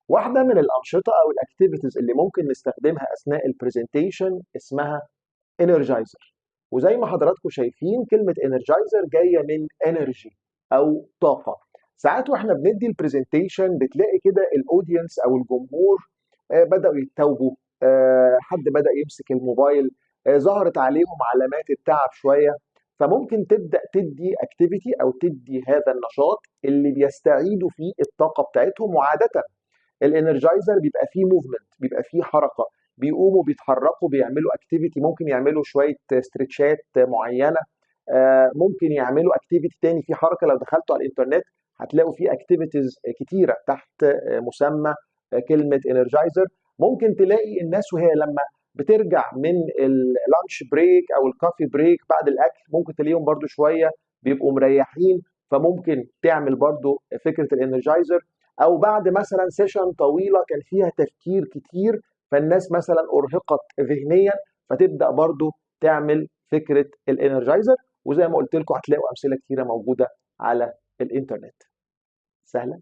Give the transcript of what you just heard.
واحده من الانشطه او الاكتيفيتيز اللي ممكن نستخدمها اثناء البرزنتيشن اسمها انرجايزر. وزي ما حضراتكم شايفين كلمه انرجايزر جايه من انرجي او طاقه. ساعات واحنا بندي البرزنتيشن بتلاقي كده الاودينس او الجمهور بداوا يتوبوا، حد بدا يمسك الموبايل، ظهرت عليهم علامات التعب شويه. فممكن تبدا تدي اكتيفيتي او تدي هذا النشاط اللي بيستعيدوا فيه الطاقه بتاعتهم. وعاده الانرجايزر بيبقى فيه موفمنت، بيبقى فيه حركه، بيقوموا بيتحركوا بيعملوا اكتيفيتي، ممكن يعملوا شويه ستريتشات معينه، ممكن يعملوا اكتيفيتي تاني في حركه. لو دخلتوا على الانترنت هتلاقوا في اكتيفيتيز كتيره تحت مسمى كلمه انرجايزر. ممكن تلاقي الناس وهي لما بترجع من اللانش بريك او الكافي بريك بعد الاكل ممكن تلاقيهم برضو شويه بيبقوا مريحين، فممكن تعمل برضو فكره الانرجايزر. او بعد مثلا سيشن طويله كان فيها تفكير كتير، فالناس مثلا ارهقت ذهنيا، فتبدا برضو تعمل فكره الانرجايزر. وزي ما قلت لكم هتلاقوا امثله كتيره موجوده على الانترنت. سهله.